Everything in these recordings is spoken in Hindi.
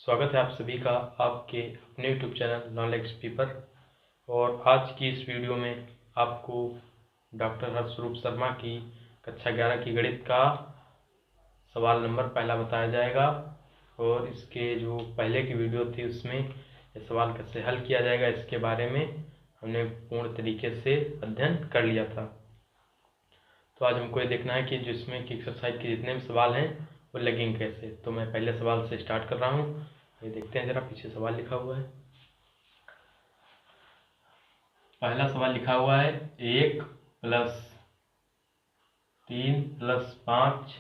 स्वागत है आप सभी का आपके अपने यूट्यूब चैनल नॉलेज पेपर। और आज की इस वीडियो में आपको डॉक्टर हर्षरूप शर्मा की कक्षा 11 की गणित का सवाल नंबर पहला बताया जाएगा। और इसके जो पहले की वीडियो थी उसमें ये सवाल कैसे हल किया जाएगा इसके बारे में हमने पूर्ण तरीके से अध्ययन कर लिया था। तो आज हमको ये देखना है कि जिसमें कि एक्सरसाइज के जितने भी सवाल हैं वो लगेंगे कैसे। तो मैं पहले सवाल से स्टार्ट कर रहा हूँ। ये देखते हैं जरा, पीछे सवाल लिखा हुआ है। पहला सवाल लिखा हुआ है 1 + 3 + 5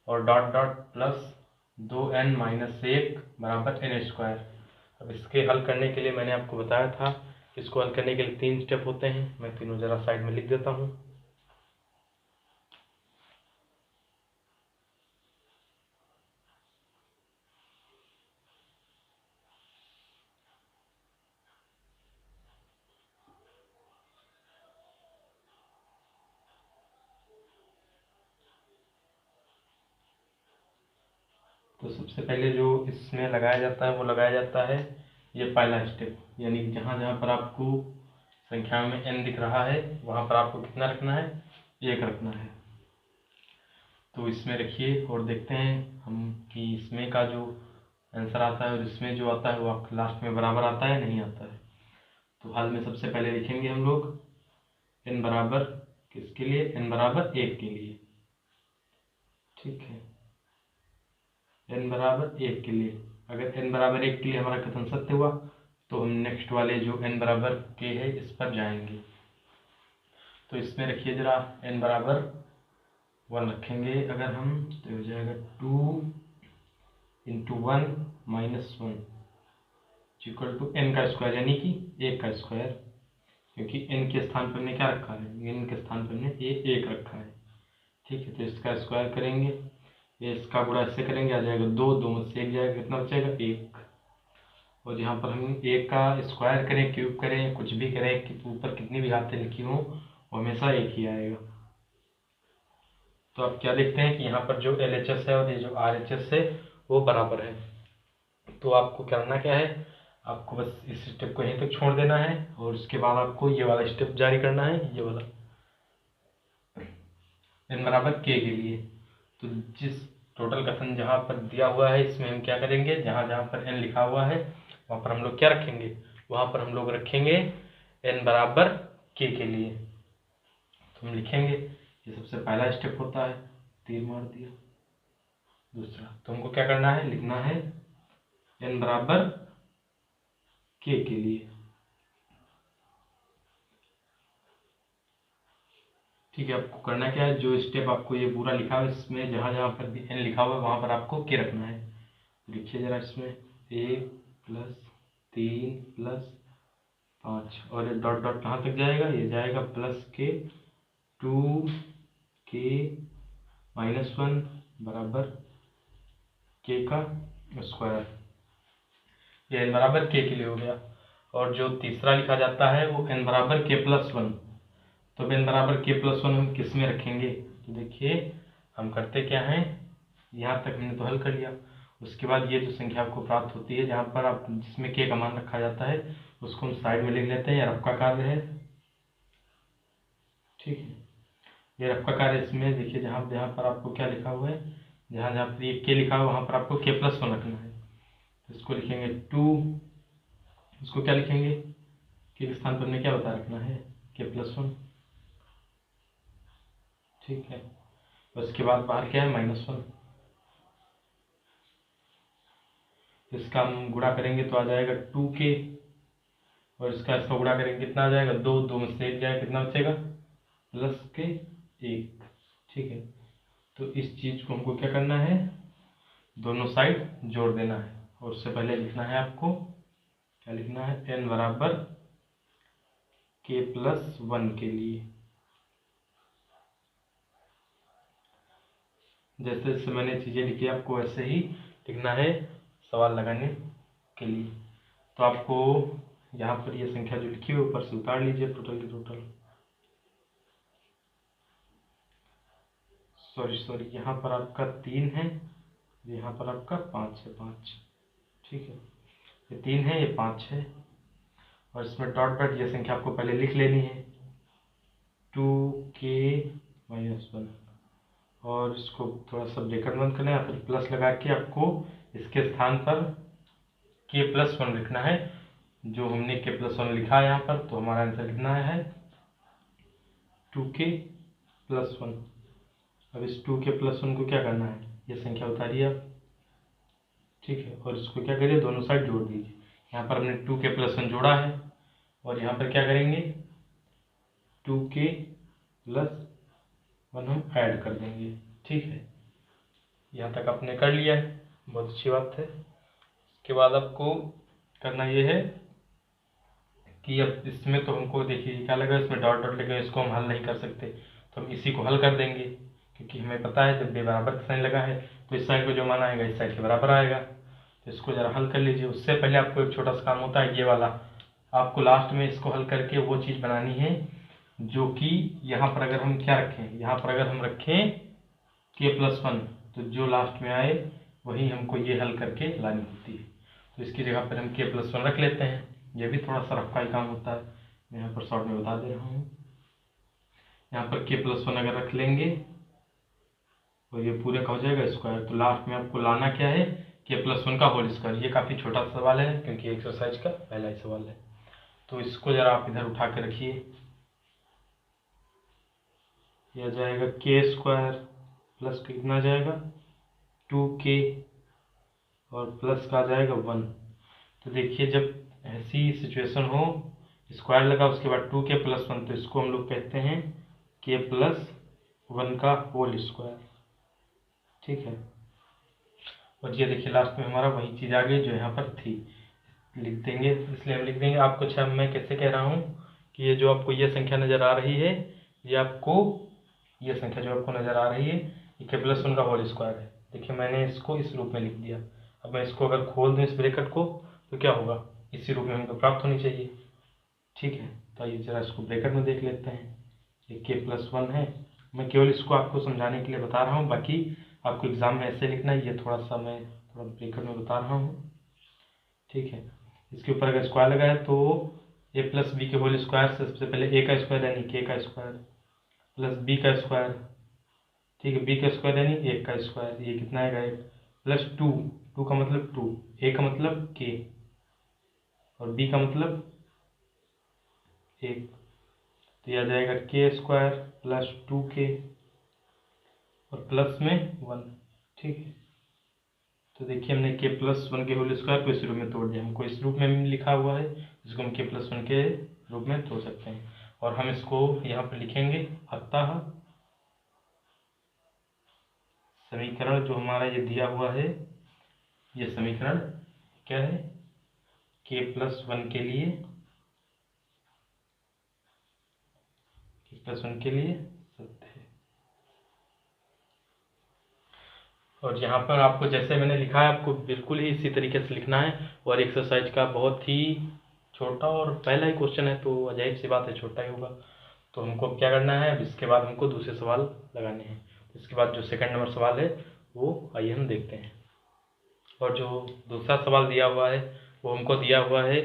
और डॉट डॉट प्लस 2n - 1 बराबर n²। अब इसके हल करने के लिए मैंने आपको बताया था कि इसको हल करने के लिए 3 स्टेप होते हैं। मैं तीनों जरा साइड में लिख देता हूँ। तो सबसे पहले जो इसमें लगाया जाता है वो लगाया जाता है ये पहला स्टेप, यानी जहाँ जहाँ पर आपको संख्या में n दिख रहा है वहाँ पर आपको कितना रखना है, 1 रखना है। तो इसमें रखिए और देखते हैं हम कि इसमें का जो आंसर आता है और इसमें जो आता है वो आपके लास्ट में बराबर आता है नहीं आता है। तो हल में सबसे पहले लिखेंगे हम लोग n बराबर किसके लिए, n बराबर 1 के लिए। ठीक है, n बराबर 1 के लिए। अगर n बराबर 1 के लिए हमारा कथन सत्य हुआ तो हम नेक्स्ट वाले जो n बराबर के है इस पर जाएंगे। तो इसमें रखिए जरा n बराबर 1 रखेंगे अगर हम, तो हो जाएगा 2 × 1 - 1 इक्वल टू n का स्क्वायर, यानी कि 1 का स्क्वायर, क्योंकि n के स्थान पर हमने क्या रखा है, n के स्थान पर हमने 1 रखा है। ठीक है, तो इसका स्क्वायर करेंगे, ये इसका गुणा इससे करेंगे, आ जाएगा 2, 2 में से 1 जाएगा, कितना बचेगा 1। और यहाँ पर हम 1 का स्क्वायर करें, क्यूब करें, कुछ भी करें कि ऊपर कितनी भी घातें लिखी हों वो हमेशा 1 ही आएगा। तो आप क्या देखते हैं कि यहाँ पर जो LHS है और ये जो RHS है वो बराबर है। तो आपको करना क्या है, आपको बस इस स्टेप को यहीं तक छोड़ देना है और उसके बाद आपको ये वाला स्टेप जारी करना है, ये वाला n बराबर k के लिए। तो जिस टोटल कथन जहाँ पर दिया हुआ है इसमें हम क्या करेंगे, जहाँ जहाँ पर n लिखा हुआ है वहाँ पर हम लोग क्या रखेंगे, वहाँ पर हम लोग रखेंगे n बराबर k के लिए। तो हम लिखेंगे, ये सबसे पहला स्टेप होता है, तीर मार दिया। दूसरा, तो हमको क्या करना है, लिखना है n बराबर k के लिए। ठीक है, आपको करना क्या है, जो स्टेप आपको ये पूरा लिखा है इसमें जहाँ जहाँ पर भी n लिखा हुआ है वहाँ पर आपको k रखना है। लिखिए जरा इसमें 1 + 3 + 5 और ये डॉट डॉट कहाँ तक जाएगा, ये जाएगा +k 2k - 1 बराबर k का स्क्वायर। ये n बराबर k के लिए हो गया। और जो तीसरा लिखा जाता है वो n बराबर k + 1। तो n बराबर k + 1 हम किस में रखेंगे, तो देखिए हम करते क्या हैं, यहाँ तक हमने तो हल कर लिया। उसके बाद ये जो संख्या आपको प्राप्त होती है जहाँ पर आप जिसमें k का मान रखा जाता है उसको हम साइड में लिख लेते हैं, ये रफ का कार्य है। ठीक है, ये रफ का कार्य इसमें देखिए जहाँ जहाँ पर आपको क्या लिखा हुआ है, जहाँ जहाँ पर ये k लिखा हुआ है वहाँ पर आपको k + 1 रखना है। तो इसको लिखेंगे 2, इसको क्या लिखेंगे, k के स्थान पर हमने क्या बता रखना है, k + 1। ठीक है, उसके बाद बाहर क्या है, -1। इसका हम गुणा करेंगे तो आ जाएगा 2k और इसका गुणा करेंगे कितना आ जाएगा, 2, 2 में से 1 जाएगा, कितना बचेगा +k1। ठीक है, तो इस चीज को हमको क्या करना है, दोनों साइड जोड़ देना है। और उससे पहले लिखना है आपको, क्या लिखना है, n बराबर k + 1 के लिए। जैसे जैसे मैंने चीजें लिखी आपको वैसे ही लिखना है सवाल लगाने के लिए। तो आपको यहाँ पर ये संख्या जो लिखी है ऊपर से उतार लीजिए, टोटल सॉरी यहाँ पर आपका 3 है, यहाँ पर आपका 5 है, 5। ठीक है, ये 3 है, ये 5 है, और इसमें डॉट डॉट ये संख्या आपको पहले लिख लेनी है 2k-1, और इसको थोड़ा सा ब्रैकेट बंद करना है या फिर प्लस लगा के आपको इसके स्थान पर k+1 लिखना है। जो हमने k+1 लिखा है यहाँ पर, तो हमारा आंसर कितना है 2k+1। अब इस 2k+1 को क्या करना है, ये संख्या उतारिए आप, ठीक है, और इसको क्या करिए, दोनों साइड जोड़ दीजिए। यहाँ पर हमने 2k+1 जोड़ा है, और यहाँ पर क्या करेंगे 2k+1 हम ऐड कर देंगे, ठीक है। यहाँ तक आपने कर लिया है, बहुत अच्छी बात है। इसके बाद आपको करना ये है कि अब इसमें तो हमको देखिए क्या लगा, इसमें डॉट डॉट लगा, इसको हम हल नहीं कर सकते, तो हम इसी को हल कर देंगे, क्योंकि हमें पता है जब बराबर का साइन लगा है तो इस साइड को जो मान आएगा इस साइड के बराबर आएगा। तो इसको ज़रा हल कर लीजिए। उससे पहले आपको एक छोटा सा काम होता है, ये वाला आपको लास्ट में इसको हल करके वो चीज़ बनानी है जो कि यहाँ पर अगर हम क्या रखें, यहाँ पर अगर हम रखें k+1, तो जो लास्ट में आए वही हमको ये हल करके लानी होती है। तो इसकी जगह पर हम k+1 रख लेते हैं। ये भी थोड़ा सा रफा ही काम होता है, मैं यहाँ पर शॉर्ट में बता दे रहा हूँ। यहाँ पर k+1 अगर रख लेंगे और ये पूरे का हो जाएगा स्क्वायर, तो लास्ट में आपको लाना क्या है k+1 का होल स्क्वायर। ये काफ़ी छोटा सवाल है क्योंकि एक्सरसाइज का पहला ही सवाल है। तो इसको ज़रा आप इधर उठा के रखिए, यह जाएगा k² प्लस कितना जाएगा 2k, और प्लस का जाएगा 1। तो देखिए जब ऐसी सिचुएशन हो, स्क्वायर लगा उसके बाद 2k+1, तो इसको हम लोग कहते हैं k+1 का होल स्क्वायर, ठीक है। और ये देखिए लास्ट में हमारा वही चीज़ आ गई जो यहाँ पर थी, लिख देंगे, इसलिए हम लिख देंगे। आपको अच्छा मैं कैसे कह रहा हूँ कि ये जो आपको ये संख्या नज़र आ रही है, ये आपको ये संख्या जो आपको नज़र आ रही है ये k+1 का होल स्क्वायर है। देखिए मैंने इसको इस रूप में लिख दिया। अब मैं इसको अगर खोल दूँ इस ब्रैकेट को, तो क्या होगा, इसी रूप में हमको प्राप्त होनी चाहिए, ठीक है। तो आइए जरा इसको ब्रैकेट में देख लेते हैं। ये k+1 है, मैं केवल इसको आपको समझाने के लिए बता रहा हूँ, बाकी आपको एग्जाम में ऐसे लिखना है। ये थोड़ा सा मैं थोड़ा ब्रैकेट में बता रहा हूँ, ठीक है। इसके ऊपर अगर स्क्वायर लगा है तो a+b के होल स्क्वायर से सबसे पहले a का स्क्वायर यानी k का स्क्वायर प्लस b का स्क्वायर, ठीक है, b का स्क्वायर यानी 1 का स्क्वायर, ये कितना आएगा 1, प्लस 2 का मतलब 2, a का मतलब k और b का मतलब 1, तो यह जाएगा k² प्लस 2k और प्लस में 1, ठीक है। तो देखिए हमने k+1 के होल स्क्वायर को इस रूप में तोड़ दिया। हमको इस रूप में लिखा हुआ है, इसको हम k+1 के रूप में तोड़ सकते हैं, और हम इसको यहाँ पर लिखेंगे अतः समीकरण जो हमारा ये दिया हुआ है, ये समीकरण क्या है k+1 के लिए सत्य है। और यहाँ पर आपको जैसे मैंने लिखा है आपको बिल्कुल ही इसी तरीके से लिखना है। और एक्सरसाइज का बहुत ही छोटा और पहला ही क्वेश्चन है, तो अजीब सी बात है, छोटा ही होगा। तो हमको क्या करना है, अब इसके बाद हमको दूसरे सवाल लगाने हैं। इसके बाद जो सेकंड नंबर सवाल है वो आइए हम देखते हैं। और जो दूसरा सवाल दिया हुआ है वो हमको दिया हुआ है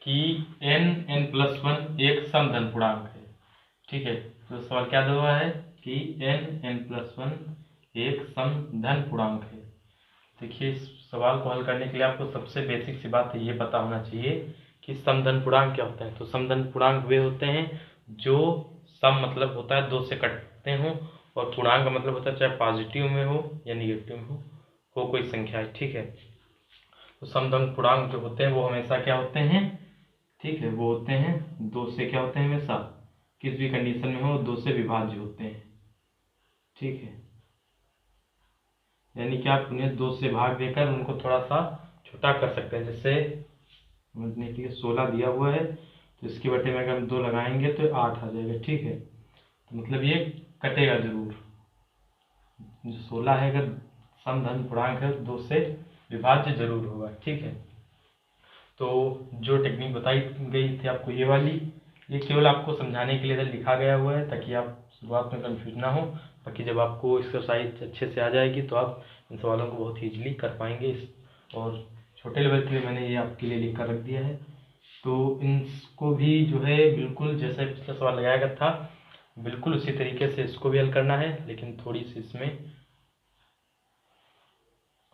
कि n+1 एक समधन पूर्णांक है, ठीक है। तो सवाल क्या दिया हुआ है कि n+1 एक समधन पूर्णांक है। देखिए इस सवाल को हल करने के लिए आपको सबसे बेसिक सी बात ये पता होना चाहिए कि समधन पूर्णांक क्या होता है। तो समधन पूर्णांक वे होते हैं जो सम मतलब होता है 2 से कटते हों, और पूर्णांक का मतलब होता है चाहे पॉजिटिव में हो या निगेटिव में हो कोई संख्या है, ठीक है। तो समधन पूर्णांक जो होते हैं वो हमेशा क्या होते हैं, ठीक है, वो होते हैं 2 से क्या होते हैं, हमेशा किस भी कंडीशन में हो 2 से विभाज्य होते हैं, ठीक है। यानी कि आप उन्हें 2 से भाग देकर उनको थोड़ा सा छोटा कर सकते हैं। जैसे समझने के लिए 16 दिया हुआ है, तो इसके बटे में अगर हम 2 लगाएंगे तो 8 आ जाएगा, ठीक है। तो मतलब ये कटेगा जरूर, जो 16 है अगर समधन पूर्णांक है 2 से विभाज्य जरूर होगा, ठीक है। तो जो टेक्निक बताई गई थी आपको ये वाली, ये केवल आपको समझाने के लिए लिखा गया हुआ है ताकि आप शुरुआत में कंफ्यूज ना हो। बाकी जब आपको एक्सरसाइज अच्छे से आ जाएगी तो आप इन सवालों को बहुत ईजिली कर पाएंगे। और छोटे लेवल के लिए मैंने ये आपके लिए लिख कर रख दिया है। तो इनको भी जो है बिल्कुल जैसे पिछला सवाल लगाया गया था बिल्कुल उसी तरीके से इसको भी हल करना है, लेकिन थोड़ी सी इसमें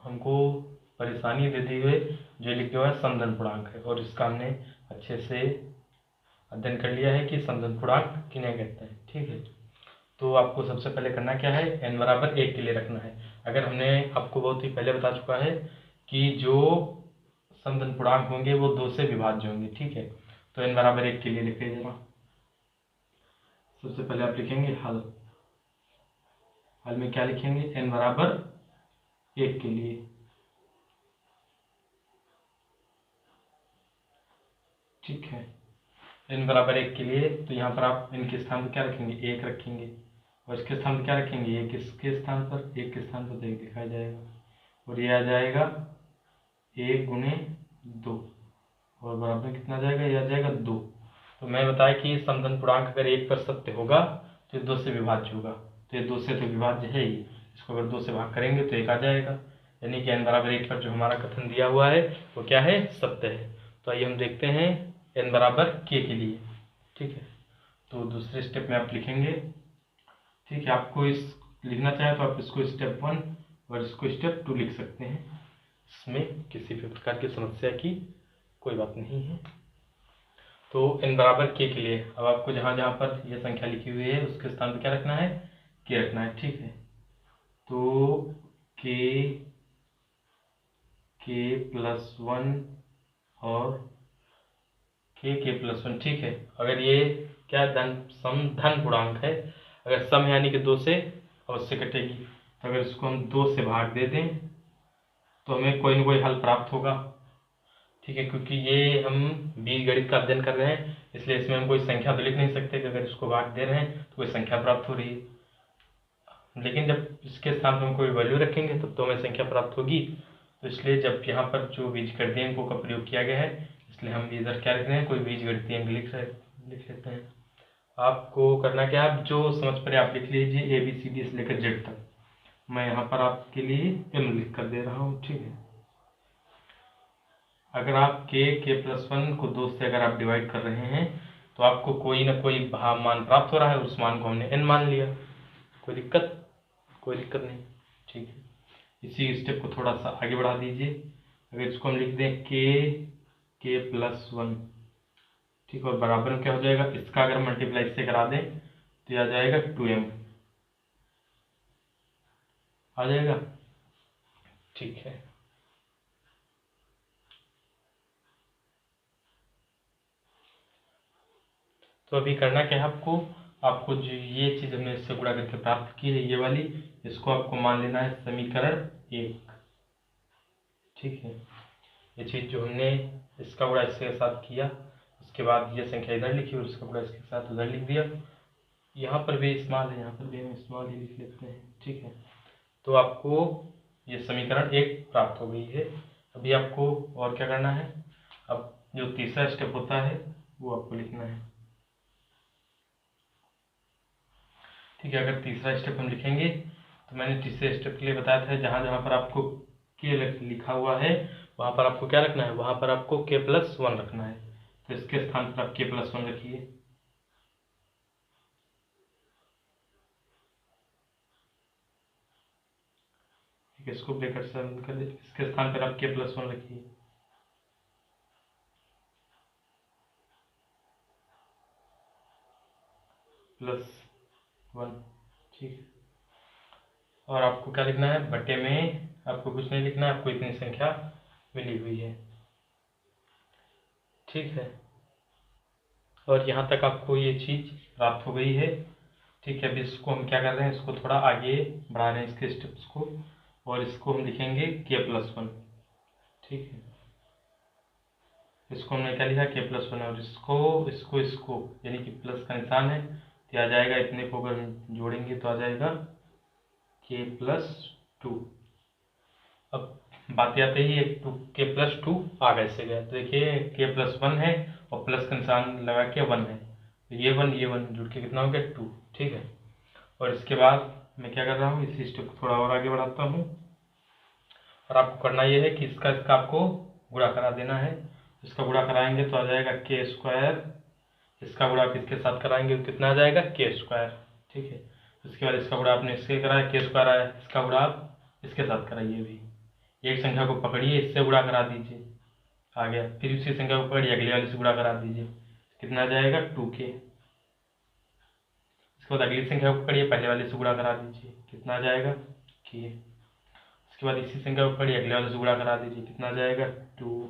हमको परेशानी देते हुए जो लिखे हुआ है समधन पूर्णांक है, और इसका हमने अच्छे से अध्ययन कर लिया है कि समधन पूर्णांक किन्हें कहते हैं। ठीक है, तो आपको सबसे पहले करना क्या है, n बराबर 1 के लिए रखना है। अगर हमने आपको बहुत ही पहले बता चुका है कि जो समधन पूर्णांक होंगे वो 2 से विभाज्य होंगे। ठीक है, तो n बराबर 1 के लिए लिखिए जरा। सबसे पहले आप लिखेंगे हल। हल में क्या लिखेंगे, n बराबर 1 के लिए। ठीक है, n बराबर 1 के लिए, तो यहाँ पर आप n के स्थान पर क्या रखेंगे, 1 रखेंगे, और इसके स्थान पर क्या रखेंगे, 1 इसके स्थान पर, 1 के स्थान पर 1 दिखाया जाएगा, और ये आ जाएगा 1 गुणे 2, और बराबर में कितना आ जाएगा, ये आ जाएगा 2। तो मैं बताया कि समधन पूर्णांक अगर 1 पर सत्य होगा तो ये 2 से विभाज्य होगा, तो ये 2 से तो विभाज्य है ही, इसको अगर 2 से भाग करेंगे तो 1 आ जाएगा, यानी कि n बराबर 1 पर जो हमारा कथन दिया हुआ है वो क्या है, सत्य है। तो आइए हम देखते हैं n बराबर k के लिए। ठीक है, तो दूसरे स्टेप में आप लिखेंगे। ठीक है, आपको इस लिखना चाहे तो आप इसको स्टेप 1 और इसको स्टेप 2 लिख सकते हैं, इसमें किसी भी प्रकार की समस्या की कोई बात नहीं है। तो n बराबर k के लिए अब आपको जहाँ जहाँ पर यह संख्या लिखी हुई है उसके स्थान पर क्या रखना है, k रखना है। ठीक है, तो k प्लस 1 और k प्लस 1। ठीक है, अगर ये क्या समधन पूर्णांक है, अगर सम है यानी कि 2 से अवश्य कटेगी, तो अगर इसको हम 2 से भाग दे दें तो हमें कोई ना कोई हल प्राप्त होगा। ठीक है, क्योंकि ये हम बीजगणित का अध्ययन कर रहे हैं, इसलिए इसमें हम कोई संख्या तो लिख नहीं सकते कि अगर इसको भाग दे रहे हैं तो कोई संख्या प्राप्त हो रही है, लेकिन जब इसके स्थान पर हम कोई वैल्यू रखेंगे तब तो हमें संख्या प्राप्त होगी। तो इसलिए जब यहाँ पर जो बीजगणितीय अंकों का प्रयोग किया गया है, इसलिए हम इधर क्या लिख रहे हैं, कोई बीजगणितीय अंक लिख लेते हैं। आपको करना क्या है, आप जो समझ पड़े आप लिख लीजिए, ABCD से लेकर Z तक। मैं यहाँ पर आपके लिए M लिख कर दे रहा हूँ। ठीक है, अगर आप k प्लस 1 को 2 से अगर आप डिवाइड कर रहे हैं तो आपको कोई ना कोई मान प्राप्त हो रहा है, उस मान को हमने n मान लिया, कोई दिक्कत नहीं। ठीक है, इसी स्टेप को थोड़ा सा आगे बढ़ा दीजिए। अगर इसको हम लिख दें k प्लस 1, ठीक, और बराबर में क्या हो जाएगा, इसका अगर मल्टीप्लाई इससे करा दें तो यह आ जाएगा 2m आ जाएगा। ठीक है, तो अभी करना क्या है, आपको जो ये चीज़ हमने इससे गुणा करके प्राप्त की है, ये वाली, इसको आपको मान लेना है समीकरण 1। ठीक है, ये चीज़ जो हमने इसका गुणा इसके साथ किया, उसके बाद ये संख्या इधर लिखी और इसका गुणा इसके साथ उधर लिख दिया, यहाँ पर भी इस्तेमाल है, यहाँ पर भी हम इस्तेमाल ही लिख लेते हैं। ठीक है, तो आपको ये समीकरण 1 प्राप्त हो गई है। अभी आपको और क्या करना है, अब जो तीसरा स्टेप होता है वो आपको लिखना है। ठीक है, अगर तीसरा स्टेप हम लिखेंगे तो मैंने तीसरे स्टेप के लिए बताया था, जहाँ जहाँ पर आपको k लिखा हुआ है वहाँ पर आपको क्या रखना है, वहाँ पर आपको k प्लस 1 रखना है। तो इसके स्थान पर आप k प्लस 1 रखिए। ठीक है, इसको ब्रैकेट से बंद कर दीजिए, इसके स्थान पर आप k प्लस 1 रखिए। प्लस 1। ठीक है, और आपको क्या लिखना है, बटे में आपको कुछ नहीं लिखना है, आपको इतनी संख्या मिली हुई है। ठीक है, और यहाँ तक आपको ये चीज़ प्राप्त हो गई है। ठीक है, अभी इसको हम क्या कर रहे हैं, इसको थोड़ा आगे बढ़ा रहे हैं इसके स्टेप्स को, और इसको हम लिखेंगे k प्लस 1। ठीक है, इसको हमने क्या लिखा, k प्लस 1, और इसको यानी कि प्लस का निशान है तो आ जाएगा, इतने को अगर हम जोड़ेंगे तो आ जाएगा k प्लस 2। अब बात आते ही एक k प्लस 2 आ कैसे गया, तो देखिए k प्लस 1 है और प्लस का निशान लगा के 1 है, तो ये 1 जुड़ के कितना हो गया, 2। ठीक है, और इसके बाद मैं क्या कर रहा हूँ, इसी स्टेप को थोड़ा और आगे बढ़ाता हूँ, और आपको करना ये है कि इसका आपको गुणा करा देना है। इसका गुणा कराएंगे तो आ जाएगा के स्क्वायर, इसका गुणा आप इसके साथ कराएंगे तो कितना आ जाएगा के स्क्वायर। ठीक है, उसके बाद इसका गुणा आपने इसके कराया, के स्क्वायर आया, इसका गुणा आप इसके साथ कराइए। भी एक संख्या को पकड़िए, इससे गुणा करा दीजिए, आ गया। फिर उसी संख्या को पकड़िए, अगले वाले से गुणा करा दीजिए, कितना आ जाएगा 2k। इसके बाद अगली संख्या को पकड़िए, पहले वाले से गुणा करा दीजिए, कितना आ जाएगा k। उसके बाद इसी संख्या को पकड़िए, अगले वाले से गुणा करा दीजिए, कितना आ जाएगा 2।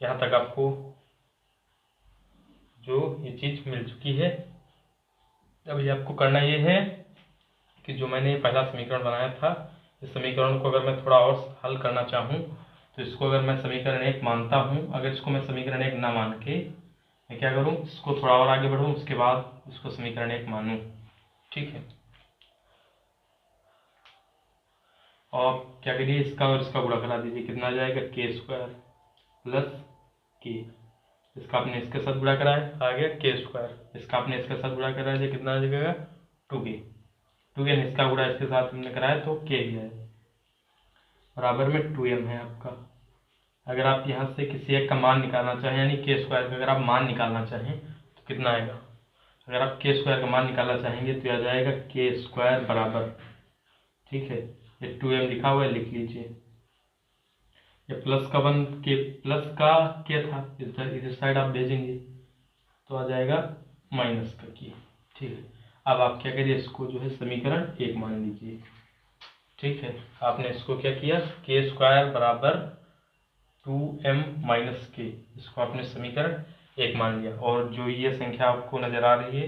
यहाँ तक आपको जो ये चीज़ मिल चुकी है। अभी आपको करना ये है कि जो मैंने पहला समीकरण बनाया था, इस समीकरण को अगर मैं थोड़ा और हल करना चाहूँ तो इसको अगर मैं समीकरण 1 मानता हूँ, अगर इसको मैं समीकरण 1 ना मान के मैं क्या करूँ, इसको थोड़ा और आगे बढ़ूँ, उसके बाद इसको समीकरण 1 मानूँ। ठीक है, और क्या करिए, इसका और इसका गुणा करा दीजिए, कितना आ जाएगा के स्क्वायर प्लस के। इसका आपने इसके साथ गुणा कराया, आ गया के स्क्वायर। इसका आपने इसके साथ गुणा कराया, कितना आ जाएगा 2k। 2k इसका गुणा इसके साथ हमने कराया तो k ही है, बराबर में 2m है आपका। अगर आप यहाँ से किसी एक का मान निकालना चाहें, यानी के स्क्वायर का अगर आप मान निकालना चाहें तो कितना आएगा, अगर आप के स्क्वायर का मान निकालना चाहेंगे तो आ जाएगा के स्क्वायर बराबर, ठीक है, ये 2m लिखा हुआ है, लिख लीजिए। ये प्लस का वन के प्लस का के था, इधर साइड आप भेजेंगे तो आ जाएगा माइनस का के। ठीक है, अब आप क्या करिए, इसको जो है समीकरण 1 मान लीजिए। ठीक है, आपने इसको क्या किया, के स्क्वायर बराबर 2m माइनस के, इसको आपने समीकरण 1 मान लिया। और जो ये संख्या आपको नजर आ रही है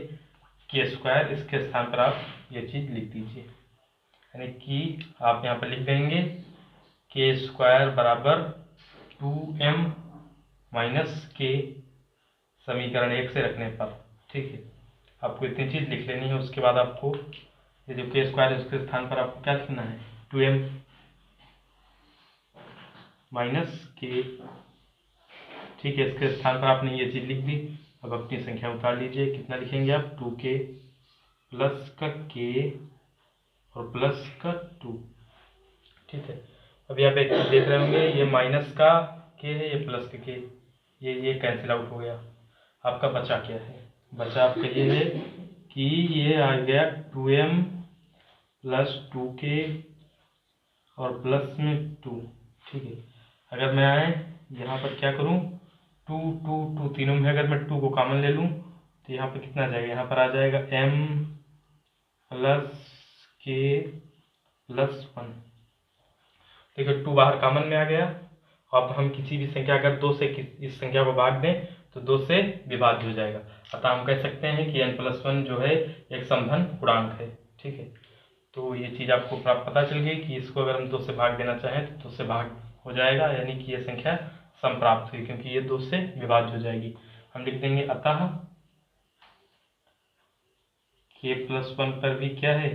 के स्क्वायर, इसके स्थान पर आप ये चीज़ लिख दीजिए, यानी कि आप यहाँ पर लिख देंगे के स्क्वायर बराबर 2m माइनस के, समीकरण 1 से रखने पर। ठीक है, आपको इतनी चीज़ लिख लेनी है। उसके बाद आपको ये जो के स्क्वायर है उसके स्थान पर आपको क्या लिखना है, 2m माइनस के। ठीक है, इसके स्थान पर आपने ये चीज़ लिख दी। अब अपनी संख्या उतार लीजिए, कितना लिखेंगे आप, 2k प्लस का k और प्लस का 2। ठीक है, अभी आप एक चीज़ देख रहे होंगे, ये माइनस का k है, ये प्लस का k, ये कैंसिल आउट हो गया। आपका बचा क्या है, बचा आपका ये है कि ये आ गया 2m प्लस 2k और प्लस में 2। ठीक है, अगर मैं यहाँ पर क्या करूँ, 2 2 2 तीनों में अगर मैं 2 को कॉमन ले लूँ तो यहाँ पर कितना आ जाएगा, यहाँ पर आ जाएगा m प्लस k प्लस 1। ठीक है, 2 बाहर कॉमन में आ गया। अब हम किसी भी संख्या अगर 2 से इस संख्या को भाग दें तो 2 से विभाज्य हो जाएगा। अतः हम कह सकते हैं कि n+1 जो है एक समघन पूर्णांक है। ठीक है, तो ये चीज़ आपको पता चल गई कि इसको अगर हम 2 से भाग देना चाहें तो 2 से भाग हो जाएगा, यानी कि ये संख्या समप्राप्त हुई, क्योंकि ये 2 से विभाज्य हो जाएगी। हम लिख देंगे अतः k+1 पर भी क्या है,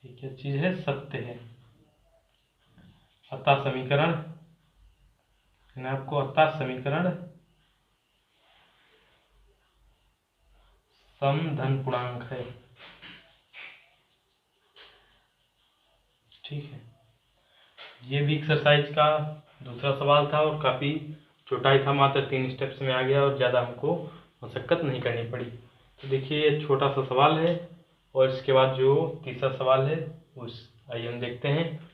ये क्या चीज़ है, सत्य है। अतः समीकरण, आपको अतः समीकरण समधन पूर्णांक है। ठीक है, ये भी एक्सरसाइज का दूसरा सवाल था और काफ़ी छोटा ही था, मात्र 3 स्टेप्स में आ गया और ज़्यादा हमको मशक्कत नहीं करनी पड़ी। तो देखिए ये छोटा सा सवाल है, और इसके बाद जो तीसरा सवाल है उस आइए हम देखते हैं।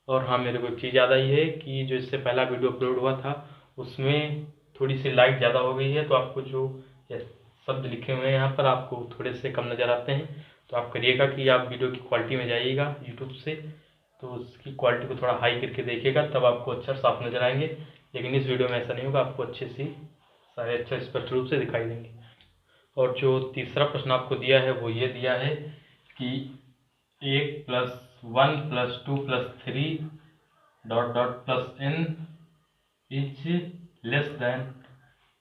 और हाँ, मेरे को एक चीज़ याद आई है कि जो इससे पहला वीडियो अपलोड हुआ था उसमें थोड़ी सी लाइट ज़्यादा हो गई है, तो आपको जो शब्द लिखे हुए हैं यहाँ पर आपको थोड़े से कम नज़र आते हैं। तो आप करिएगा कि आप वीडियो की क्वालिटी में जाइएगा यूट्यूब से, तो उसकी क्वालिटी को थोड़ा हाई करके देखिएगा, तब आपको अच्छा साफ नज़र आएंगे। लेकिन इस वीडियो में ऐसा नहीं होगा, आपको अच्छे से सारे अच्छा स्पष्ट रूप से दिखाई देंगे। और जो तीसरा प्रश्न आपको दिया है वो ये दिया है कि 1+1 + 2 + 3 ... +n is less than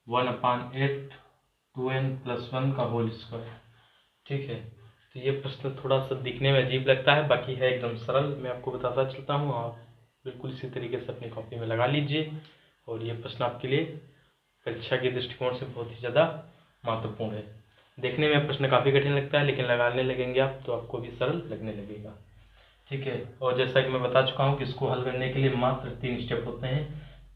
1/8 2n + 1 का होल स्क्वायर। ठीक है, तो ये प्रश्न थोड़ा सा दिखने में अजीब लगता है, बाकी है एकदम सरल। मैं आपको बताता चलता हूँ, आप बिल्कुल इसी तरीके से अपनी कॉपी में लगा लीजिए। और ये प्रश्न आपके लिए परीक्षा के दृष्टिकोण से बहुत ही ज़्यादा महत्वपूर्ण है। देखने में प्रश्न काफ़ी कठिन लगता है, लेकिन लगाने लगेंगे आप तो आपको भी सरल लगने लगेगा। ठीक है। और जैसा कि मैं बता चुका हूँ कि इसको हल करने के लिए मात्र 3 स्टेप होते हैं।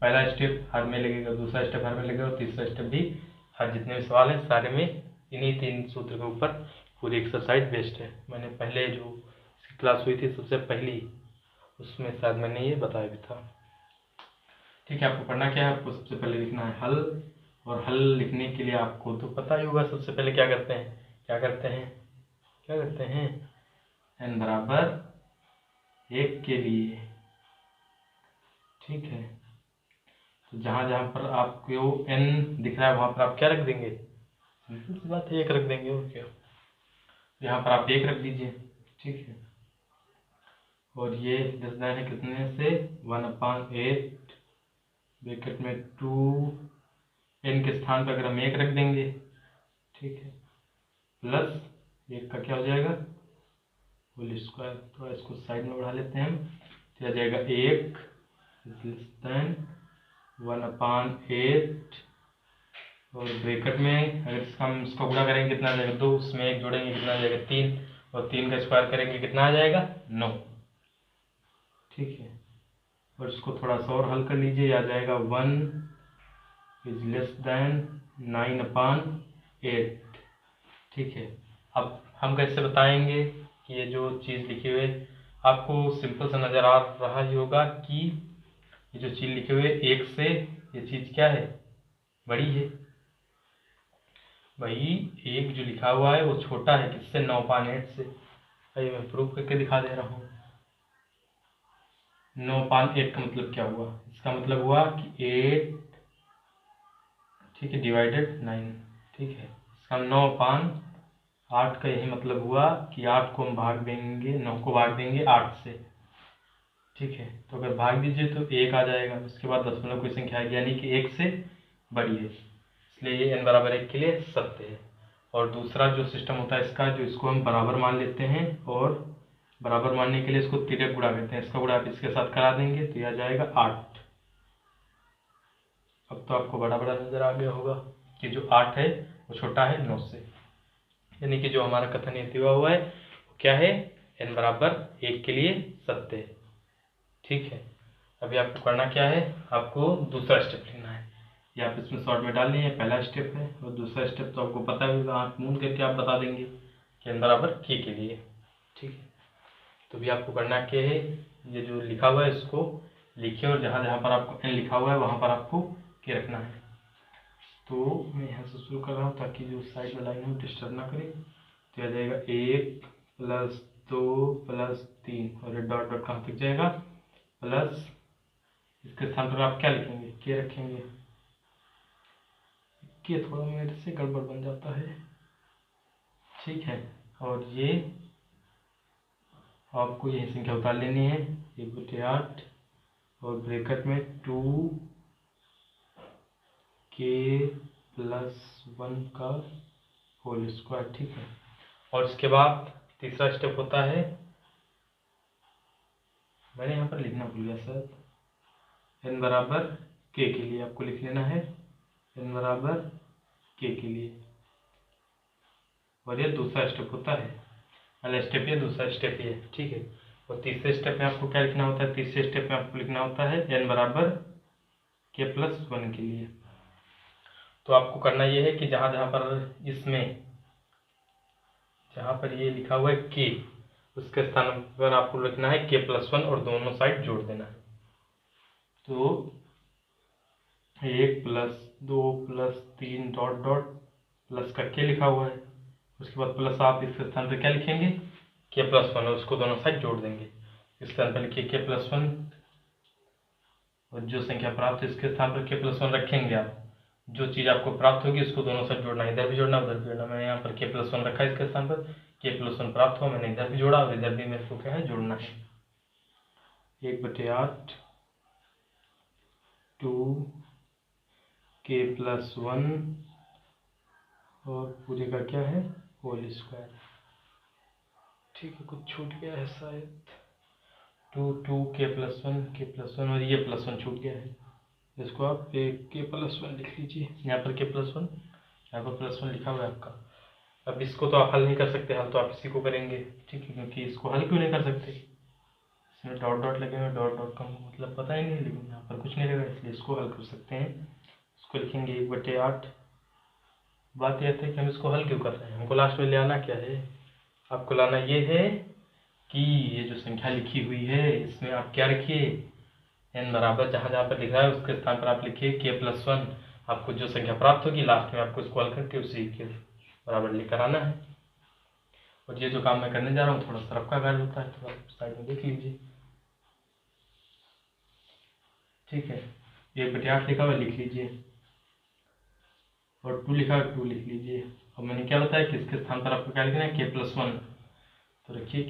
पहला स्टेप हर में लगेगा, दूसरा स्टेप हर में लगेगा और तीसरा स्टेप भी। हर जितने भी सवाल हैं सारे में इन्हीं 3 सूत्र के ऊपर पूरी एक्सरसाइज बेस्ड है। मैंने पहले जो क्लास हुई थी सबसे पहली, उसमें शायद मैंने ये बताया भी था। ठीक है, आपको करना क्या है, आपको सबसे पहले लिखना है हल। और हल लिखने के लिए आपको तो पता ही होगा सबसे पहले क्या करते हैं n बराबर 1 के लिए। ठीक है, तो जहाँ जहाँ पर आपको n दिख रहा है वहाँ पर आप क्या रख देंगे, सिंपल सी बात है 1 रख देंगे और क्या। यहाँ पर आप 1 रख दीजिए। ठीक है, और ये दस दान है कितने से 1/8 ब्रैकेट में 2 n के स्थान पर अगर हम 1 रख देंगे, ठीक है, प्लस 1 का क्या हो जाएगा होल स्क्वायर। तो इसको साइड में बढ़ा लेते हैं हम, तो आ जाएगा 1 1/8 और ब्रैकेट में अगर हम इसको गुणा करेंगे कितना आ जाएगा 2, उसमें 1 जोड़ेंगे कितना आ जाएगा 3 और 3 का स्क्वायर करेंगे कितना आ जाएगा 9। ठीक है, और इसको थोड़ा सा और हल कर लीजिए, आ जाएगा 1 < 9/8। ठीक है, अब हम कैसे बताएंगे कि ये जो चीज़ लिखी हुई है आपको सिंपल सा नज़र आ रहा ही होगा कि ये जो चीज़ लिखी हुई है 1 से ये चीज़ क्या है, बड़ी है। वही 1 जो लिखा हुआ है वो छोटा है किससे, 9/8 से। भाई मैं प्रूफ करके दिखा दे रहा हूँ। 9/8 का मतलब क्या हुआ, इसका मतलब हुआ कि 8, ठीक है, डिवाइडेड 9। ठीक है, इसका 9/8 का यही मतलब हुआ कि 8 को हम भाग देंगे, 9 को भाग देंगे 8 से। ठीक है, तो अगर भाग दीजिए तो 1 आ जाएगा, उसके बाद दशमलव कोई संख्या आएगी यानी कि 1 से बड़ी है, इसलिए ये n बराबर 1 के लिए सत्य है। और दूसरा जो सिस्टम होता है इसका, जो इसको हम बराबर मान लेते हैं और बराबर मानने के लिए इसको तिर्यक गुणा करते हैं, इसका गुणा आप इसके साथ करा देंगे तो यह आ जाएगा 8। अब तो आपको बड़ा बड़ा नजर आ गया होगा कि जो 8 है वो छोटा है 9 से, यानी कि जो हमारा कथन ये दिया हुआ है वो क्या है, n बराबर 1 के लिए सत्य है। ठीक है, अभी आपको करना क्या है, आपको दूसरा स्टेप लिखना है। ये आप इसमें शॉर्ट में डाल लें, पहला स्टेप है और दूसरा स्टेप तो आपको पता होगा, आँख मूंद करके आप बता देंगे कि n बराबर k के लिए। ठीक है, तो भी आपको करना क्या है, ये जो लिखा हुआ है इसको लिखिए और जहाँ जहाँ पर आपको n लिखा हुआ है वहाँ पर आपको k रखना है। तो मैं यहाँ से शुरू कर रहा हूँ ताकि जो साइड में लाइन है डिस्टर्ब ना करे। तो आ जाएगा 1 + 2 + 3 और ये डॉट डॉट कहाँ तक जाएगा प्लस, इसके स्थान पर आप क्या लिखेंगे, के रखेंगे। के थोड़ा मेरे से गड़बड़ बन जाता है। ठीक है, और ये आपको यही संख्या उतार लेनी है 1/8 और ब्रैकेट में 2k+1 का होल स्क्वायर। ठीक है, और इसके बाद तीसरा स्टेप होता है, मैंने यहाँ पर लिखना भूल गया सर, n बराबर k के लिए आपको लिख लेना है, n बराबर k के लिए। और ये दूसरा स्टेप होता है, पहला स्टेप ये, दूसरा स्टेप ये। ठीक है, और तीसरे स्टेप में आपको क्या लिखना होता है, तीसरे स्टेप में आपको लिखना होता है n बराबर k+1 के लिए। तो आपको करना ये है कि जहाँ जहाँ पर इसमें, जहाँ पर ये लिखा हुआ है k, उसके स्थान पर आपको लिखना है k+1 और दोनों साइड जोड़ देना है। तो 1 + 2 + 3 डॉट डॉट प्लस का k लिखा हुआ है, उसके बाद प्लस आप इसके स्थान पर क्या लिखेंगे k+1 और उसको दोनों साइड जोड़ देंगे। इस स्थान पर लिखिए k+1 और जो संख्या प्राप्त है इसके स्थान पर k+1 रखेंगे आप। जो चीज़ आपको प्राप्त होगी उसको दोनों साइड जोड़ना, इधर भी जोड़ना उधर भी जोड़ना। मैंने यहाँ पर k+1 रखा है इसके स्थान पर, k+1 प्राप्त हुआ, मैंने इधर भी जोड़ा और इधर भी मेरे को क्या है जोड़ना है। 1/8 2k+1 और पूरे का क्या है होल स्क्वायर। ठीक है, कुछ छूट गया है शायद, 2k+1 और ये +1 छूट गया है, इसको आप k+1 लिख लीजिए। यहाँ पर k+1, यहाँ पर +1 लिखा हुआ है आपका। अब इसको तो आप हल नहीं कर सकते, हल तो आप इसी को करेंगे। ठीक है, क्योंकि इसको हल क्यों नहीं कर सकते, इसमें डॉट डॉट लगे हुए, डॉट डॉट का मतलब पता ही नहीं, लेकिन यहाँ पर कुछ नहीं लगा, इसलिए इसको हल कर सकते हैं। इसको लिखेंगे 1/8। बात यह थी कि हम इसको हल क्यों कर रहे हैं, हमको लास्ट में ले आना क्या है, आपको लाना ये है कि ये जो संख्या लिखी हुई है इसमें आप क्या रखिए, n बराबर जहाँ जहाँ पर लिख रहा है उसके स्थान पर आप लिखिए k+1। आपको जो संख्या प्राप्त होगी लास्ट में आपको इसको हल करके उसी के बराबर लेकर आना है। और ये जो काम मैं करने जा रहा हूँ थोड़ा सा रफ का कार्य होता है, थोड़ा साइड में देख लीजिए। ठीक है, 1/8 लिखा हुआ लिख लीजिए और 2 लिखा हुआ 2 लिख लीजिए। अब मैंने क्या बताया कि इसके स्थान पर आपको क्या लिखना है, k+1। तो रखिए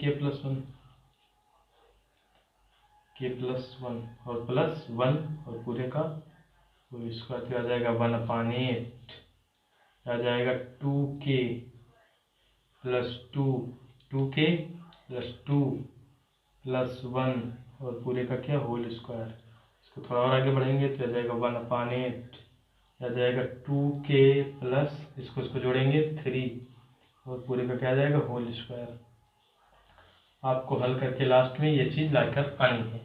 k+1 और +1 और पूरे का इसका आ जाएगा 1/8, आ जाएगा 2k + 2 2k + 2 + 1 और पूरे का क्या होल स्क्वायर। इसको थोड़ा और आगे बढ़ेंगे तो आ जाएगा 1/8, आ जाएगा 2k प्लस इसको जोड़ेंगे 3 और पूरे का क्या आ जाएगा होल स्क्वायर। आपको हल करके लास्ट में ये चीज़ लाकर आनी है।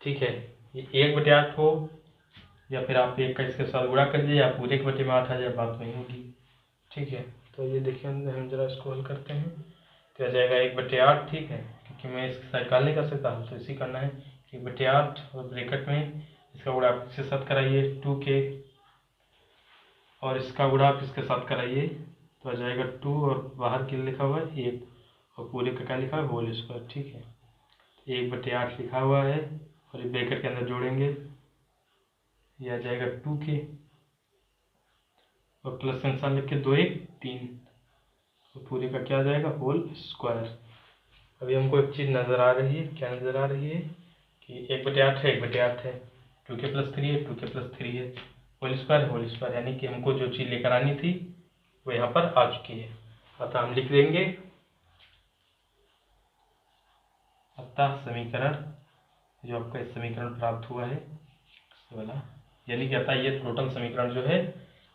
ठीक है, ये 1/8 हो या फिर आप 1 का इसके साथ गुणा कर दीजिए, या पूरे के बटे में 8 आ जाए, बात नहीं होगी। ठीक है, तो ये देखिए हम जरा इसको हल करते हैं तो आ जाएगा 1/8। ठीक है, क्योंकि मैं इसके साथ काल नहीं कर सकता तो इसी करना है 1/8 और ब्रैकेट में इसका गुणा आप इसके साथ कराइए 2k और इसका गुणा आप इसके साथ कराइए तो आ जाएगा 2 और बाहर के लिखा हुआ है 1 और पूरे का क्या लिखा है होल स्क्वायर। ठीक है, 1/8 लिखा हुआ है और ये ब्रैकेट के अंदर जोड़ेंगे, ये आ जाएगा 2k और प्लस का निशान लिख के 2 1 3 और पूरे का क्या आ जाएगा होल स्क्वायर। अभी हमको एक चीज़ नज़र आ रही है, क्या नज़र आ रही है कि 1/8 है 1/8 है, 2k + 3 है 2k + 3 है, होल स्क्वायर यानी कि हमको जो चीज़ लेकर आनी थी वो यहाँ पर आ चुकी है। अतः हम लिख देंगे अतः समीकरण जो आपका इस समीकरण प्राप्त हुआ है वाला, यानी कि अतः ये टोटल समीकरण जो है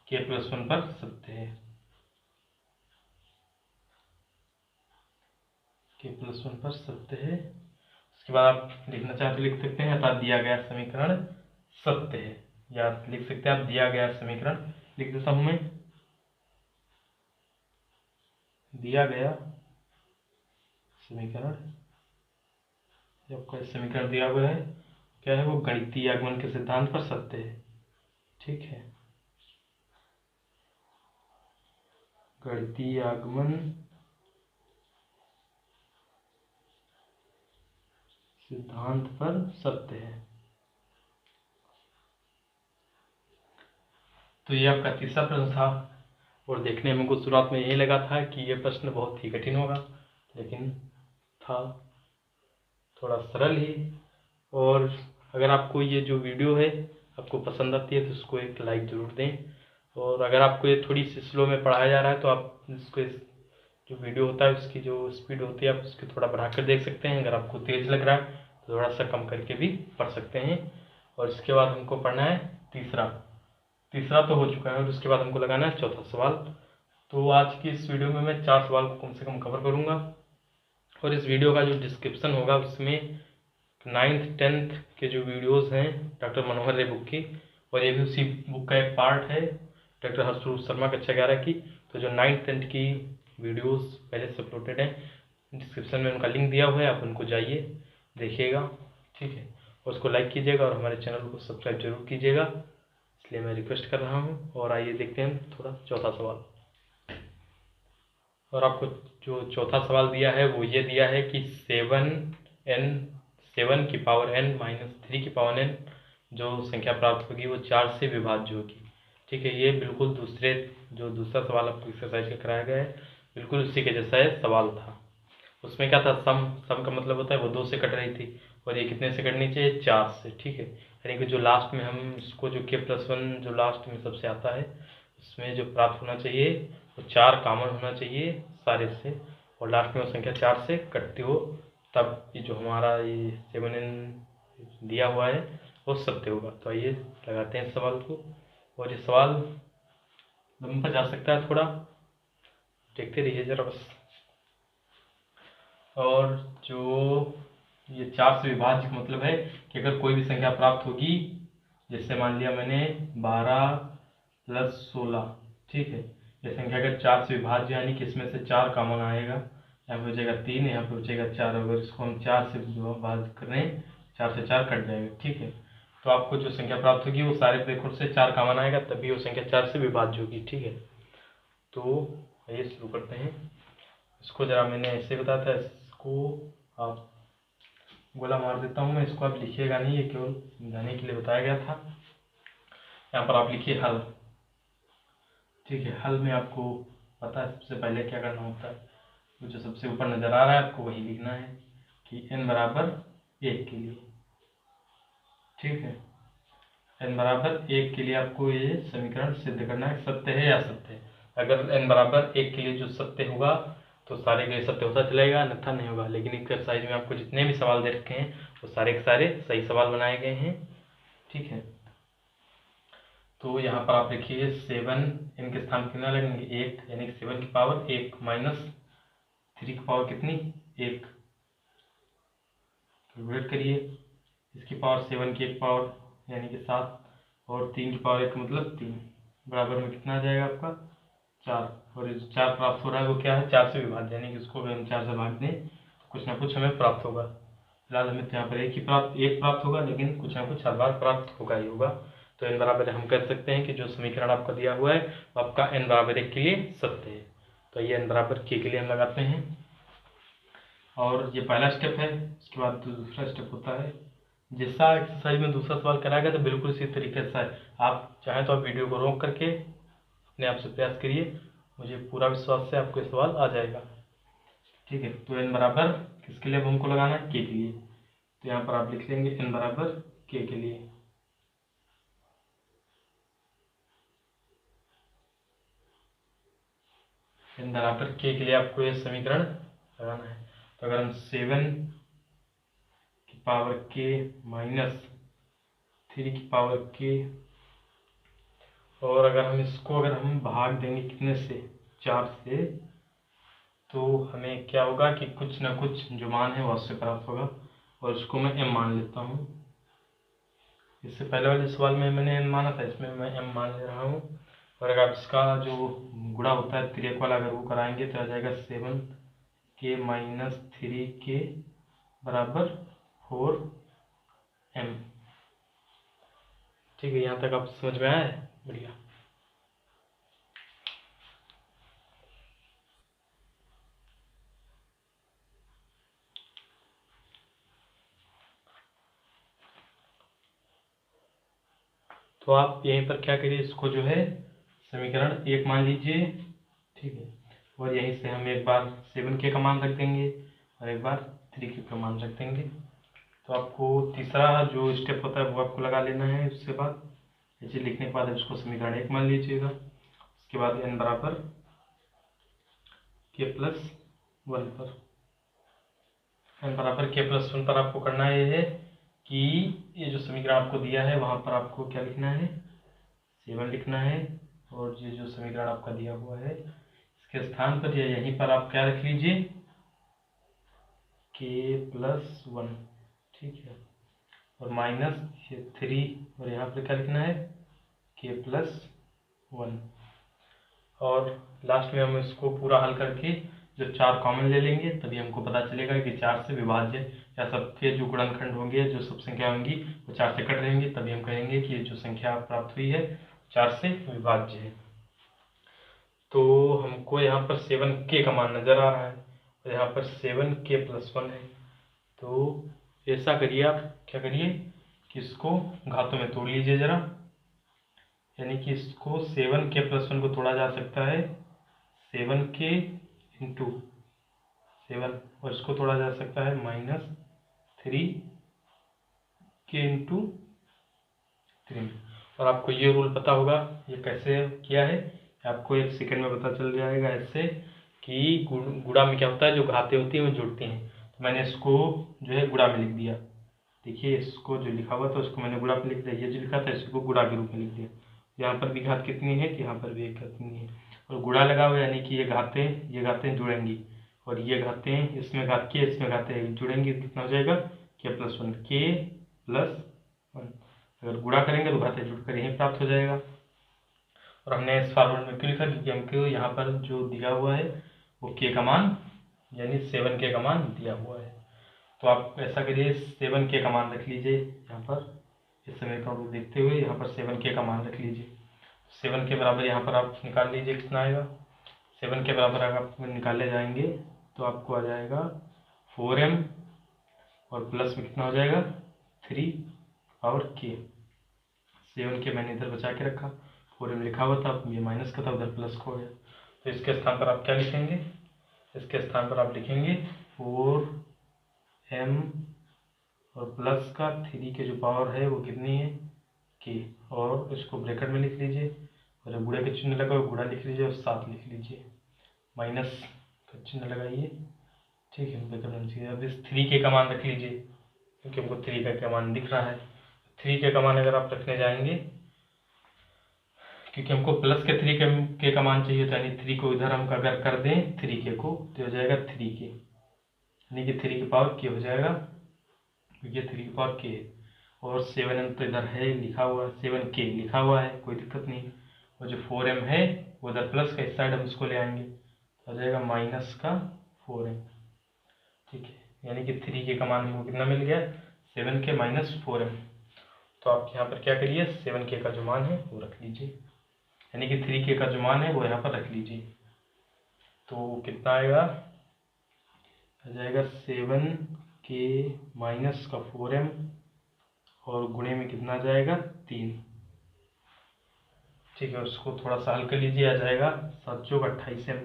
k+1 पर सत्य है, k+1 पर सत्य है। उसके बाद आप लिखना चाहते लिख सकते हैं अतः दिया गया समीकरण सत्य है, या लिख सकते हैं आप दिया गया समीकरण, लिख देता हूं मैं, दिया गया समीकरण, जो आपका समीकरण दिया हुआ है क्या है वो गणितीय आगमन के सिद्धांत पर सत्य है। ठीक है, गणितीय आगमन सिद्धांत पर सत्य है। तो ये आपका तीसरा प्रश्न था और देखने में मुझको शुरुआत में यही लगा था कि ये प्रश्न बहुत ही कठिन होगा, लेकिन था थोड़ा सरल ही। और अगर आपको ये जो वीडियो है आपको पसंद आती है तो उसको एक लाइक ज़रूर दें, और अगर आपको ये थोड़ी सी स्लो में पढ़ाया जा रहा है तो आप इसको जो वीडियो होता है उसकी जो स्पीड होती है आप उसकी थोड़ा बढ़ा कर देख सकते हैं। अगर आपको तेज़ लग रहा है तो थोड़ा सा कम करके भी पढ़ सकते हैं। और इसके बाद हमको पढ़ना है तीसरा तो हो चुका है और उसके बाद हमको लगाना है चौथा सवाल। तो आज की इस वीडियो में मैं 4 सवाल को कम से कम कवर करूँगा और इस वीडियो का जो डिस्क्रिप्शन होगा उसमें 9th 10th के जो वीडियोस हैं डॉक्टर मनोहर रे बुक की, और ये भी उसी बुक का एक पार्ट है डॉक्टर हर्षरूप शर्मा कक्षा 11 की। तो जो 9th 10th की वीडियोस पहले से अपलोडेड हैं, डिस्क्रिप्शन में उनका लिंक दिया हुआ है, आप उनको जाइए देखिएगा। ठीक है, और उसको लाइक कीजिएगा और हमारे चैनल को सब्सक्राइब जरूर कीजिएगा, इसलिए मैं रिक्वेस्ट कर रहा हूँ। और आइए देखते हैं थोड़ा चौथा सवाल। और आपको जो चौथा सवाल दिया है वो ये दिया है कि 7 की पावर n - 3 की पावर n जो संख्या प्राप्त होगी वो 4 से विभाज्य होगी। ठीक है, ये बिल्कुल दूसरा सवाल आपको एक्सरसाइज का कराया गया है, बिल्कुल उसी के जैसा है सवाल था। उसमें क्या था, सम का मतलब होता है वो 2 से कट रही थी और ये कितने से कटनी चाहिए, 4 से। ठीक है, यानी कि जो लास्ट में हम इसको जो k+1 जो लास्ट में सबसे आता है उसमें जो प्राप्त होना चाहिए वो 4 कॉमन होना चाहिए सारे से, और लास्ट में वो संख्या 4 से कटती हो, तब ये जो हमारा ये 7n दिया हुआ है वो सत्य होगा। तो आइए लगाते हैं सवाल को, और ये सवाल लंबा जा सकता है थोड़ा, देखते रहिए जरा बस। और जो ये 4 से विभाज्य का मतलब है कि अगर कोई भी संख्या प्राप्त होगी, जैसे मान लिया मैंने 12 + 16, ठीक है, ये संख्या अगर 4 से विभाज्य यानी कि इसमें से 4 कॉमन आएगा, यहाँ पे हो जाएगा 3, यहाँ पे हो जाएगा 4, अगर इसको हम 4 से विभाज्य करें 4 से 4 कट जाएगा, ठीक है। तो आपको जो संख्या प्राप्त होगी वो सारे ब्रैकेट से 4 कॉमन आएगा, तभी वो संख्या 4 से विभाज्य होगी, ठीक है। तो ये शुरू करते हैं। इसको जरा मैंने ऐसे बताया था, इसको आप गोला मार देता हूँ मैं, इसको आप लिखिएगा नहीं, ये केवल समझाने के लिए बताया गया था। यहाँ पर आप लिखिए हल, ठीक है। हल में आपको पता है सबसे पहले क्या करना होता है, तो जो सबसे ऊपर नजर आ रहा है आपको वही लिखना है कि n बराबर 1 के लिए, ठीक है, n बराबर 1 के लिए आपको ये समीकरण सिद्ध करना है सत्य है या असत्य है। अगर n बराबर 1 के लिए जो सत्य होगा तो सारे के सत्य होता चलेगा, अन्यथा नहीं होगा। लेकिन एक्सरसाइज में आपको जितने भी सवाल दे रखे हैं वो सारे के सारे सही सवाल बनाए गए हैं, ठीक है। तो यहाँ पर आप लिखिए 7, इनके स्थान कितना लगेंगे 1, यानी कि 7 की पावर 1 माइनस 3 की पावर कितनी 1, कैलकुलेट करिए। इसकी पावर 7 की 1 पावर यानी कि 7, और 3 की पावर 1 मतलब 3, बराबर में कितना आ जाएगा आपका 4, और जो 4 प्राप्त हो रहा है वो क्या है 4 से विभाज्य, यानी कि इसको अगर हम 4 से भाग दें तो कुछ ना कुछ हमें प्राप्त होगा। फिलहाल हमें तो यहाँ पर एक प्राप्त होगा, लेकिन कुछ ना कुछ हर बार प्राप्त होगा ही होगा। तो n बराबर हम कर सकते हैं कि जो समीकरण आपका दिया हुआ है वो आपका n बराबर 1 के लिए सत्य है। तो ये n बराबर k के लिए हम लगाते हैं, और ये पहला स्टेप है। उसके बाद दूसरा स्टेप होता है, जैसा एक्सरसाइज में दूसरा सवाल कराएगा तो बिल्कुल इसी तरीके से है। आप चाहें तो आप वीडियो को रोक करके अपने आप से प्रयास करिए, मुझे पूरा विश्वास है आपको सवाल आ जाएगा, ठीक है। तो n बराबर किसके लिए हमको लगाना है k के लिए, तो यहाँ पर आप लिख लेंगे n बराबर k के लिए। n बराबर k के लिए आपको ये समीकरण लगाना है। तो अगर हम 7 की पावर k माइनस 3 की पावर k, और अगर हम इसको भाग देंगे कितने से 4 से, तो हमें क्या होगा कि कुछ ना कुछ जो मान है वो उससे प्राप्त होगा, और उसको मैं m मान लेता हूँ। इससे पहले वाले सवाल में मैंने n माना था, इसमें मैं m मान ले रहा हूँ। और अगर इसका जो गुणा होता है तिर्यक वाला अगर वो कराएंगे तो आ जाएगा 7k माइनस 3k बराबर 4m, ठीक है। यहाँ तक आप समझ में आया है, बढ़िया। तो आप यहीं पर क्या करिए, इसको जो है समीकरण 1 मान लीजिए, ठीक है, और यहीं से हम एक बार 7k का मान रख देंगे और एक बार 3k का मान रख देंगे। तो आपको तीसरा जो स्टेप होता है वो आपको लगा लेना है। उसके बाद ऐसे लिखने के बाद इसको समीकरण 1 मान लीजिएगा। उसके बाद n बराबर k प्लस 1 पर, n बराबर k प्लस 1 पर आपको करना ये है कि ये जो समीकरण आपको दिया है वहाँ पर आपको क्या लिखना है 7 लिखना है, और ये जो समीकरण आपका दिया हुआ है इसके स्थान पर या यहीं पर आप क्या रख लीजिए k प्लस 1, ठीक है, और माइनस 3, और यहाँ पर क्या लिखना है k प्लस 1, और लास्ट में हम इसको पूरा हल करके जो 4 कॉमन ले लेंगे, तभी हमको पता चलेगा कि 4 से विभाज्य या सबके जो गुणनखंड होंगे, जो सब संख्या होंगी वो 4 से कट रहेंगी, तभी हम कहेंगे कि जो संख्या प्राप्त हुई है 4 से विभाज्य है। तो हमको यहाँ पर 7k का मान नजर आ रहा है और यहाँ पर 7k प्लस 1 है। तो ऐसा करिए, आप क्या करिए कि इसको घातों में तोड़ लीजिए जरा, यानी कि इसको 7k प्लस 1 को तोड़ा जा सकता है 7k इंटू 7, और इसको तोड़ा जा सकता है माइनस 3k इंटू 3। और आपको ये रूल पता होगा, ये कैसे किया है आपको 1 सेकंड में पता चल जाएगा ऐसे कि गुणा में क्या होता है, जो घातें होती हैं वो जुड़ती हैं। तो मैंने इसको जो है गुणा में लिख दिया, देखिए इसको जो लिखा हुआ था उसको मैंने गुणा में लिख दिया, ये जो लिखा था इसको गुणा के रूप में लिख दिया। यहाँ पर भी घात कितनी है कि यहाँ पर भी एक घात कितनी है, और गुणा लगा हुआ यानी कि ये घातें जुड़ेंगी, और ये घातें इसमें घात के इसमें घातें जुड़ेंगे कितना हो जाएगा k+1 k+1। अगर गुणा करेंगे तो घातें जुड़कर यही प्राप्त हो जाएगा। और हमने इस फॉर्मूले में क्यों लिखा, क्योंकि हमको यहाँ पर जो दिया हुआ है वो k का मान यानी 7k का मान दिया हुआ है। तो आप ऐसा करिए 7k का मान रख लीजिए यहाँ पर, इस समीकरण को देखते हुए यहाँ पर 7k का मान रख लीजिए। 7 के बराबर यहाँ पर आप निकाल लीजिए कितना आएगा। 7 के बराबर अगर आप निकाले जाएंगे तो आपको आ जाएगा 4m और प्लस में कितना हो जाएगा 3 और k। 7k मैंने इधर बचा के रखा, 4m लिखा हुआ था, ये माइनस का था, उधर प्लस हो गया। तो इसके स्थान पर आप क्या लिखेंगे, इसके स्थान पर आप लिखेंगे 4m और प्लस का 3 के जो पावर है वो कितनी है k, और इसको ब्रैकेट में लिख लीजिए और गुणा का चिन्ह लगा गुणा लिख लीजिए और 7 लिख लीजिए, माइनस का चिन्ह लगाइए, ठीक है। ब्रैकेट में लिखिए। अब इस 3k का मान रख लीजिए क्योंकि हमको 3k का मान दिख रहा है। 3k का मान अगर आप रखने जाएंगे, क्योंकि हमको प्लस के 3k का मान चाहिए, तो यानी 3 को इधर हम अगर कर दें 3k को तो हो जाएगा 3k, यानी कि 3 की पावर k हो जाएगा, क्योंकि 3 की पावर k है। और 7m तो इधर है लिखा हुआ, 7k लिखा हुआ है, कोई दिक्कत नहीं। और जो 4m है वो उधर प्लस का इस साइड हम इसको ले आएंगे तो हो जाएगा माइनस का 4m, ठीक है। यानी कि 3k का मान हमको कितना मिल गया 7k माइनस 4m। तो आप यहाँ पर क्या करिए 7k का जो मान है वो रख लीजिए, यानी कि 3k का जो मान है वो यहाँ पर रख लीजिए। तो कितना आएगा, आ जाएगा 7k माइनस का 4m और गुणे में कितना जाएगा 3, ठीक है। उसको थोड़ा सा हल कर लीजिए, आ जाएगा 7 चौक 28m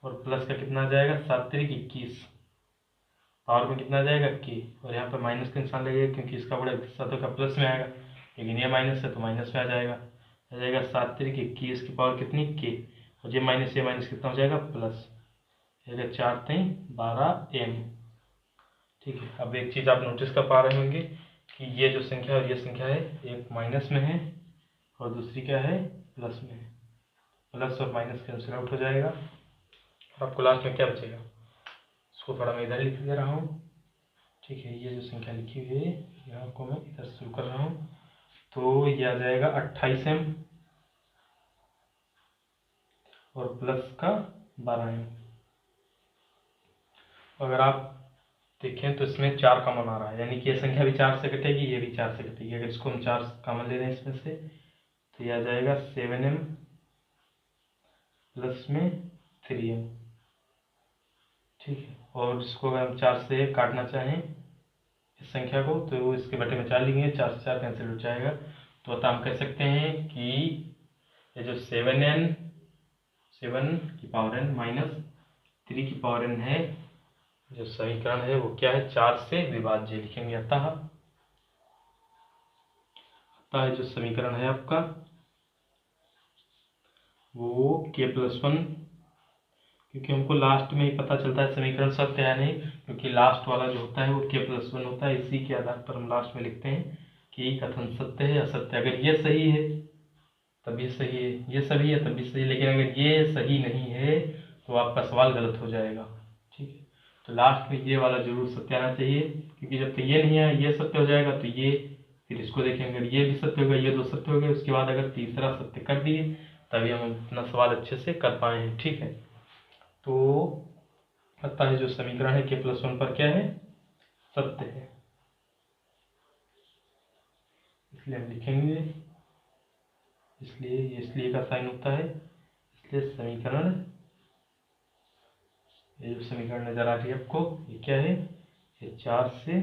और प्लस का कितना आ जाएगा 7 त्रिक 21, पावर में कितना आ जाएगा k, और यहाँ पर माइनस का निशान लगेगा क्योंकि इसका बड़ा हिस्सा तो का प्लस में आएगा, लेकिन ये माइनस है तो माइनस में आ जाएगा 7 त्रिक 21 की पावर कितनी k, और ये माइनस कितना हो जाएगा प्लस, 4 3 12m, ठीक है। अब एक चीज़ आप नोटिस कर पा रहे होंगे कि ये जो संख्या और ये संख्या है एक माइनस में है और दूसरी क्या है प्लस में है, प्लस और माइनस कैंसिल आउट हो जाएगा और आपको लास्ट में क्या बचेगा, इसको थोड़ा मैं इधर लिख दे रहा हूँ, ठीक है। ये जो संख्या लिखी हुई है यहाँ को मैं इधर शुरू कर रहा हूँ, तो ये आ जाएगा 28m और प्लस का 12m। अगर आप देखें तो इसमें 4 कॉमन आ रहा है, यानी कि ये संख्या भी 4 से कटेगी, ये भी 4 से कटेगी। अगर इसको हम 4 कॉमन ले रहे हैं इसमें से तो ये आ जाएगा 7m प्लस में 3m, ठीक है। और इसको अगर हम 4 से काटना चाहें इस संख्या को तो इसके बटे में 4 लिखेंगे, 4 से 4 कैंसिल हो जाएगा। तो अतः हम कह सकते हैं कि ये जो 7 की पावर n माइनस 3 की पावर n है, जो समीकरण है वो क्या है 4 से विभाज्य लिखेंगे। अतः जो समीकरण है आपका वो k+1, क्योंकि हमको लास्ट में ही पता चलता है समीकरण सत्य है नहीं, क्योंकि लास्ट वाला जो होता है वो k+1 होता है, इसी के आधार पर हम लास्ट में लिखते हैं कि कथन सत्य है असत्य। अगर ये सही है तब ये सही है, ये सही है तब भी सही है, लेकिन अगर ये सही नहीं है तो आपका सवाल गलत हो जाएगा, ठीक है। तो लास्ट में ये वाला जरूर सत्य आना चाहिए, क्योंकि जब तक ये नहीं आया ये सत्य हो जाएगा तो ये, फिर इसको देखेंगे अगर ये भी सत्य होगा, ये 2 सत्य हो गए, उसके बाद अगर तीसरा सत्य कर दिए तभी हम अपना सवाल अच्छे से कर पाए हैं, ठीक है। तो अतः है जो समीकरण है k+1 पर क्या है सत्य है, इसलिए हम लिखेंगे, इसलिए का साइन होता है, इसलिए समीकरण, ये जो समीकरण नजर आ रही है आपको ये क्या है, ये 4 से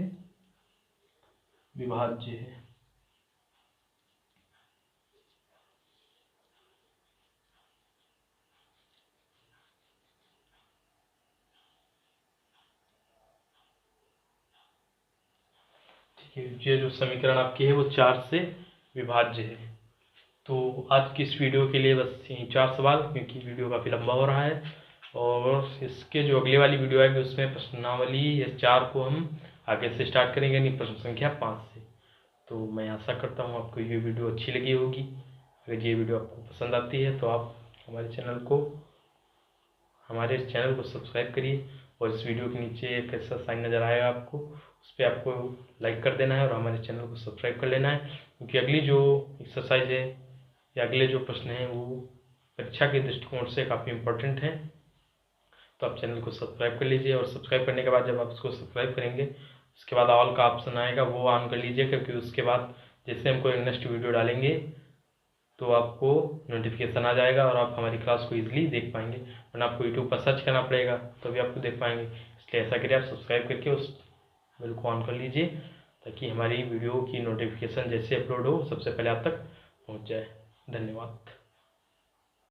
विभाज्य है। ठीक है, ये जो समीकरण आपकी है वो 4 से विभाज्य है। तो आज की इस वीडियो के लिए बस यही 4 सवाल, क्योंकि वीडियो काफ़ी लंबा हो रहा है, और इसके जो अगले वाली वीडियो आएगी उसमें प्रश्नावली ये 4 को हम आगे से स्टार्ट करेंगे, यानी प्रश्न संख्या 5 से। तो मैं आशा करता हूँ आपको ये वीडियो अच्छी लगी होगी। अगर ये वीडियो आपको पसंद आती है तो आप हमारे चैनल को हमारे इस चैनल को सब्सक्राइब करिए और इस वीडियो के नीचे एक ऐसा साइन नज़र आएगा आपको, उस पर आपको लाइक कर देना है और हमारे चैनल को सब्सक्राइब कर लेना है, क्योंकि अगली जो एक्सरसाइज है या अगले जो प्रश्न हैं वो परीक्षा के दृष्टिकोण से काफ़ी इम्पोर्टेंट हैं। तो आप चैनल को सब्सक्राइब कर लीजिए और सब्सक्राइब करने के बाद जब आप उसको सब्सक्राइब करेंगे उसके बाद ऑल का ऑप्शन आएगा, वो ऑन कर लीजिए, क्योंकि उसके बाद जैसे हम कोई नेक्स्ट वीडियो डालेंगे तो आपको नोटिफिकेशन आ जाएगा और आप हमारी क्लास को ईजिली देख पाएंगे, वरना आपको यूट्यूब पर सर्च करना पड़ेगा तो भी आपको देख पाएंगे। इसलिए ऐसा करिए, आप सब्सक्राइब करके उस बेल को ऑन कर लीजिए ताकि हमारी वीडियो की नोटिफिकेशन जैसे अपलोड हो सबसे पहले आप तक पहुंच जाए। धन्यवाद।